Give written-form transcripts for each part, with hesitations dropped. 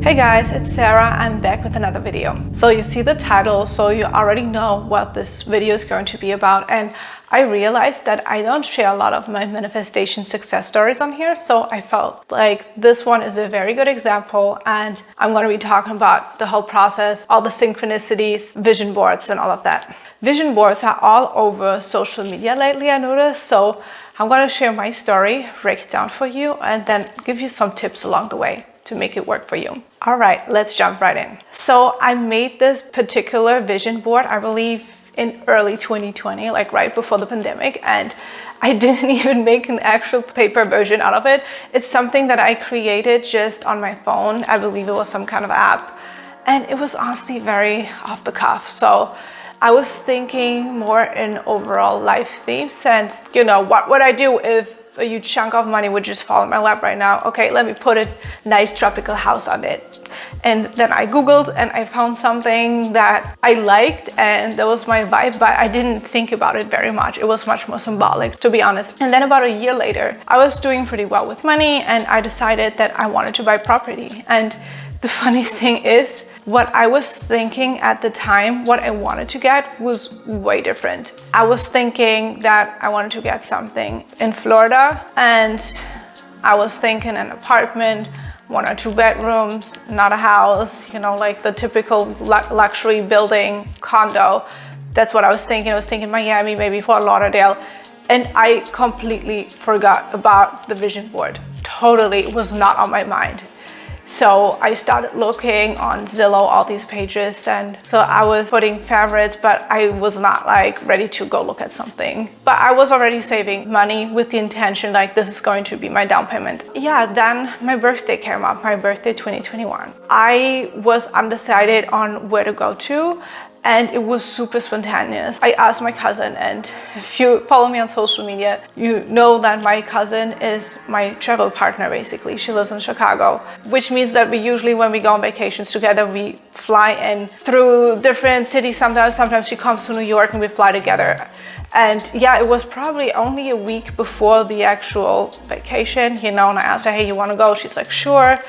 Hey guys, it's Sarah. I'm back with another video. So you see the title, so you already know what this video is going to be about. And I realized that I don't share a lot of my manifestation success stories on here. So I felt like this one is a very good example. And I'm going to be talking about the whole process, all the synchronicities, vision boards and all of that. Vision boards are all over social media lately, I noticed. So I'm going to share my story, break it down for you, and then give you some tips along the way to make it work for you. All right, let's jump right in. So I made this particular vision board, I believe in early 2020, like right before the pandemic, and I didn't even make an actual paper version out of it. It's something that I created just on my phone. I believe it was some kind of app, and it was honestly very off the cuff. So I was thinking more in overall life themes and, what would I do if a huge chunk of money would just fall in my lap right now? Okay, let me put a nice tropical house on it. And then I Googled and I found something that I liked and that was my vibe, but I didn't think about it very much. It was much more symbolic, to be honest. And then about a year later, I was doing pretty well with money and I decided that I wanted to buy property. And the funny thing is, what I was thinking at the time, what I wanted to get was way different. I was thinking that I wanted to get something in Florida, and I was thinking an apartment, 1 or 2 bedrooms, not a house, like the typical luxury building condo. That's what I was thinking. I was thinking Miami, maybe Fort Lauderdale. And I completely forgot about the vision board. Totally, it was not on my mind. So I started looking on Zillow, all these pages, and so I was putting favorites, but I was not like ready to go look at something. But I was already saving money with the intention like this is going to be my down payment. Yeah, then my birthday came up, my birthday 2021. I was undecided on where to go to, and it was super spontaneous. I asked my cousin, and if you follow me on social media, you know that my cousin is my travel partner, basically. She lives in Chicago, which means that we usually, when we go on vacations together, we fly in through different cities. Sometimes she comes to New York and we fly together. And yeah, it was probably only a week before the actual vacation, and I asked her, hey, you wanna go? She's like, sure.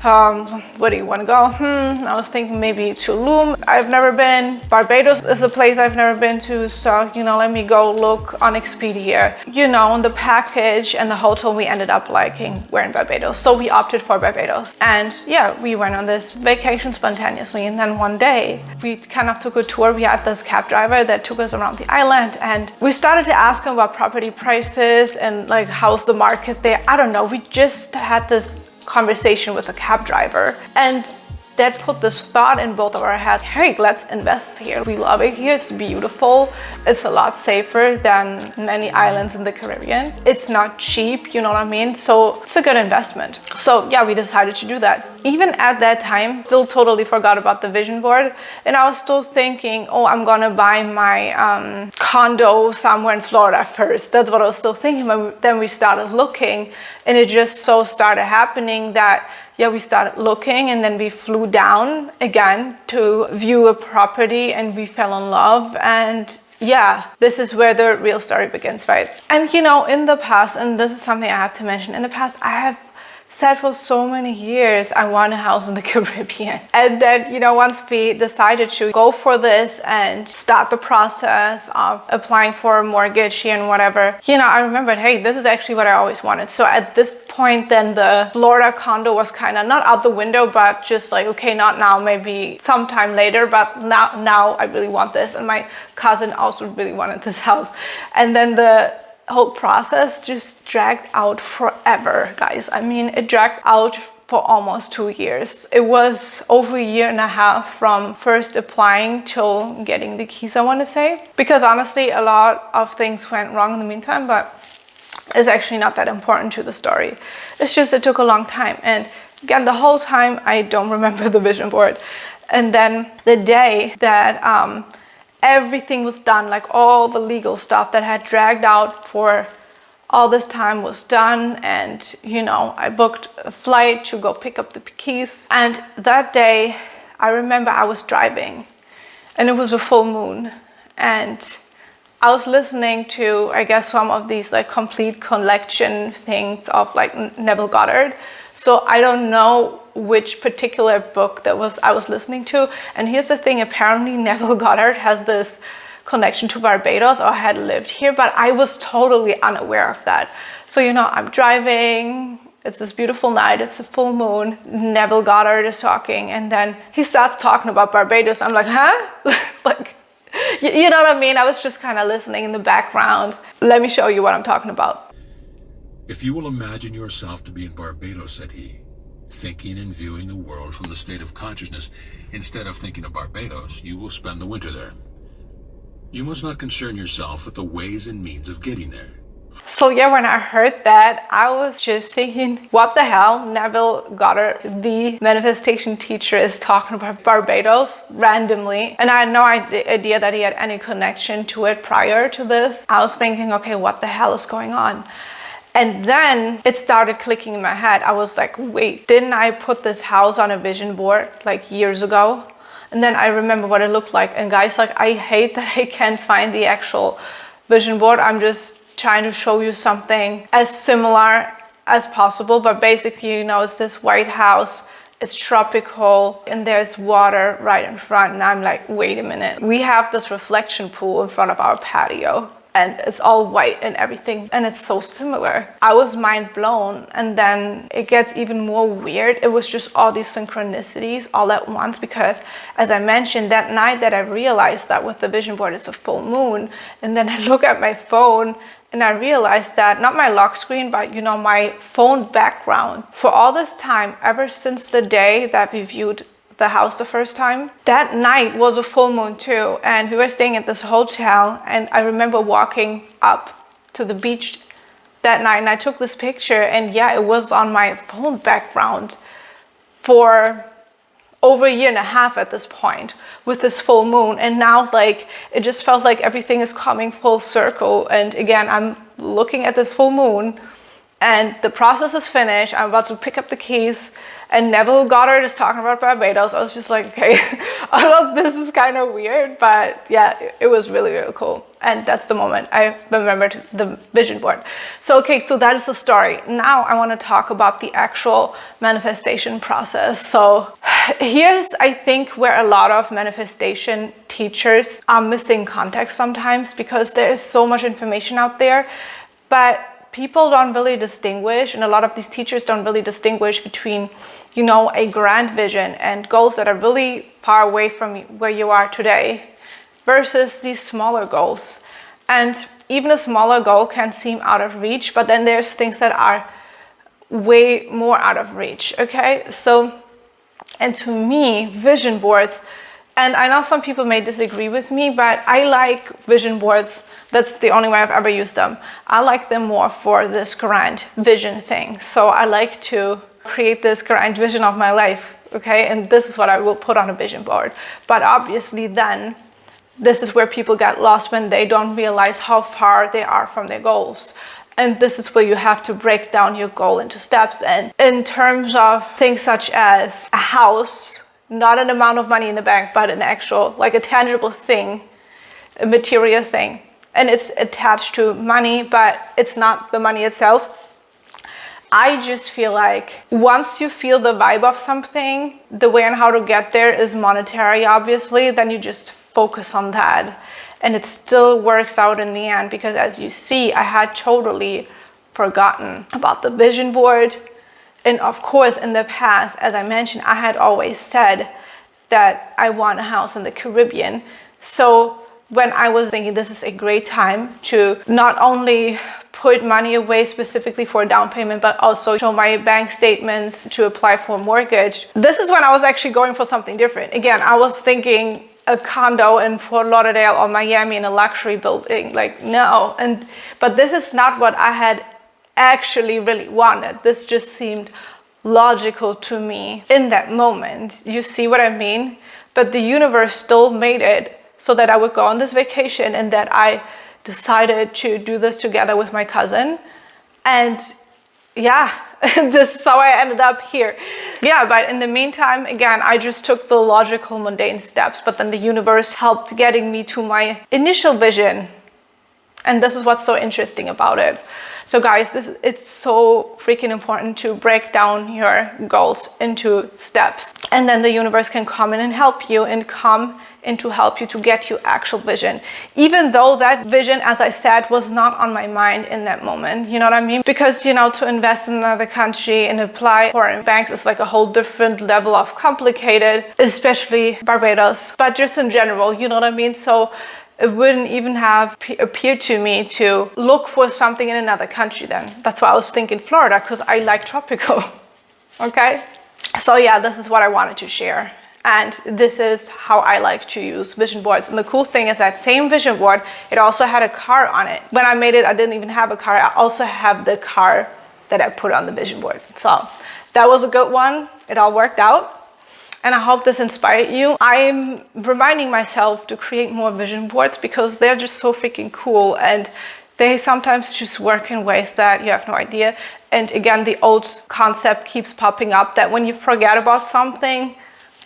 Where do you want to go? I was thinking maybe Tulum. I've never been. Barbados is a place I've never been to, so let me go look on Expedia. On the package and the hotel we ended up liking were in Barbados, so we opted for Barbados. And yeah, we went on this vacation spontaneously, and then one day we kind of took a tour. We had this cab driver that took us around the island, and we started to ask him about property prices and like how's the market there. I don't know, we just had this conversation with a cab driver, and that put this thought in both of our heads. Hey, let's invest here. We love it here. It's beautiful. It's a lot safer than many islands in the Caribbean. It's not cheap, you know what I mean? So it's a good investment. So yeah, we decided to do that. Even at that time, still totally forgot about the vision board. And I was still thinking, oh, I'm gonna buy my condo somewhere in Florida first. That's what I was still thinking. But then we started looking, and it just so started happening that we started looking, and then we flew down again to view a property, and we fell in love. And yeah, this is where the real story begins, right? And in the past, and this is something I have to mention, in the past I have said for so many years I want a house in the Caribbean. And then once we decided to go for this and start the process of applying for a mortgage here and whatever, I remembered, hey, this is actually what I always wanted. So at this point, then the Florida condo was kind of not out the window, but just like, okay, not now, maybe sometime later, but now I really want this. And my cousin also really wanted this house. And then the whole process just dragged out forever, guys. I mean, it dragged out for almost 2 years. It was over a year and a half from first applying till getting the keys, I want to say, because honestly a lot of things went wrong in the meantime, but it's actually not that important to the story. It's just it took a long time. And again, the whole time I don't remember the vision board. And then the day that everything was done, like all the legal stuff that had dragged out for all this time was done, and I booked a flight to go pick up the keys. And that day I remember I was driving, and it was a full moon, and I was listening to, I guess, some of these like complete collection things of like Neville Goddard. So I don't know which particular book I was listening to. And here's the thing, apparently Neville Goddard has this connection to Barbados or had lived here, but I was totally unaware of that. So, you know, I'm driving, it's this beautiful night, it's a full moon, Neville Goddard is talking, and then he starts talking about Barbados. I'm like, huh? Like, you know what I mean? I was just kind of listening in the background. Let me show you what I'm talking about. If you will imagine yourself to be in Barbados, said he, thinking and viewing the world from the state of consciousness, instead of thinking of Barbados, you will spend the winter there. You must not concern yourself with the ways and means of getting there. So yeah, when I heard that, I was just thinking, what the hell? Neville Goddard, the manifestation teacher, is talking about Barbados randomly. And I had no idea that he had any connection to it prior to this. I was thinking, okay, what the hell is going on? And then it started clicking in my head. I was like, wait, didn't I put this house on a vision board like years ago? And then I remember what it looked like. And guys, like, I hate that I can't find the actual vision board. I'm just trying to show you something as similar as possible. But basically, you know, it's this white house. It's tropical and there's water right in front. And I'm like, wait a minute. We have this reflection pool in front of our patio. And it's all white and everything, and it's so similar. I was mind blown, and then it gets even more weird. It was just all these synchronicities all at once, because as I mentioned, that night that I realized that with the vision board it's a full moon, and then I look at my phone and I realized that, not my lock screen, but you know, my phone background, for all this time, ever since the day that we viewed the house the first time, that night was a full moon too, and we were staying at this hotel, and I remember walking up to the beach that night and I took this picture, and yeah, it was on my phone background for over a year and a half at this point with this full moon. And now, like, it just felt like everything is coming full circle, and again, I'm looking at this full moon and the process is finished. I'm about to pick up the keys and Neville Goddard is talking about Barbados. I was just like, okay, I love this is kind of weird, but yeah, it was really, really cool. And that's the moment I remembered the vision board. So, okay, so that is the story. Now I want to talk about the actual manifestation process. So here's, I think, where a lot of manifestation teachers are missing context sometimes, because there is so much information out there, but people don't really distinguish, and a lot of these teachers don't really distinguish between, you know, a grand vision and goals that are really far away from where you are today versus these smaller goals. And even a smaller goal can seem out of reach, but then there's things that are way more out of reach, okay? So, and to me, vision boards, and I know some people may disagree with me, but I like vision boards. That's the only way I've ever used them. I like them more for this grand vision thing. So I like to create this grand vision of my life, okay? And this is what I will put on a vision board. But obviously then, this is where people get lost when they don't realize how far they are from their goals. And this is where you have to break down your goal into steps. And in terms of things such as a house, not an amount of money in the bank, but an actual, like a tangible thing, a material thing. And it's attached to money, but it's not the money itself. I just feel like once you feel the vibe of something, the way and how to get there is monetary, obviously, then you just focus on that. And it still works out in the end, because as you see, I had totally forgotten about the vision board. And of course, in the past, as I mentioned, I had always said that I want a house in the Caribbean. So when I was thinking this is a great time to not only put money away specifically for a down payment, but also show my bank statements to apply for a mortgage, this is when I was actually going for something different. Again, I was thinking a condo in Fort Lauderdale or Miami in a luxury building, like no. But this is not what I had actually really wanted. This just seemed logical to me in that moment. You see what I mean? But the universe still made it so that I would go on this vacation, and that I decided to do this together with my cousin. And yeah, this is how I ended up here. Yeah, but in the meantime, again, I just took the logical, mundane steps, but then the universe helped getting me to my initial vision. And this is what's so interesting about it. So guys, it's so freaking important to break down your goals into steps. And then the universe can come in and help you and come in to help you to get your actual vision. Even though that vision, as I said, was not on my mind in that moment, you know what I mean? Because, you know, to invest in another country and apply foreign banks is like a whole different level of complicated, especially Barbados, but just in general, you know what I mean? So it wouldn't even have appeared to me to look for something in another country then. That's why I was thinking Florida, because I like tropical, okay? So yeah, this is what I wanted to share. And this is how I like to use vision boards. And the cool thing is that same vision board, it also had a car on it. When I made it, I didn't even have a car. I also have the car that I put on the vision board. So that was a good one. It all worked out. And I hope this inspired you. I'm reminding myself to create more vision boards because they're just so freaking cool. And they sometimes just work in ways that you have no idea. And again, the old concept keeps popping up that when you forget about something,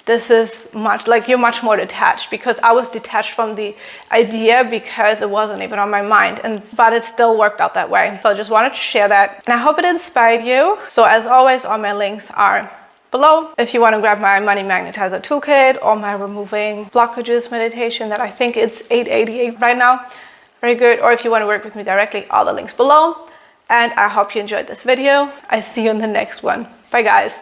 this is you're much more detached, because I was detached from the idea because it wasn't even on my mind, but it still worked out that way. So I just wanted to share that, and I hope it inspired you. So as always, all my links are below. If you want to grab my Money Magnetizer Toolkit or my removing blockages meditation that I think it's $888 right now, very good. Or if you want to work with me directly, all the links below. And I hope you enjoyed this video. I see you in the next one. Bye guys.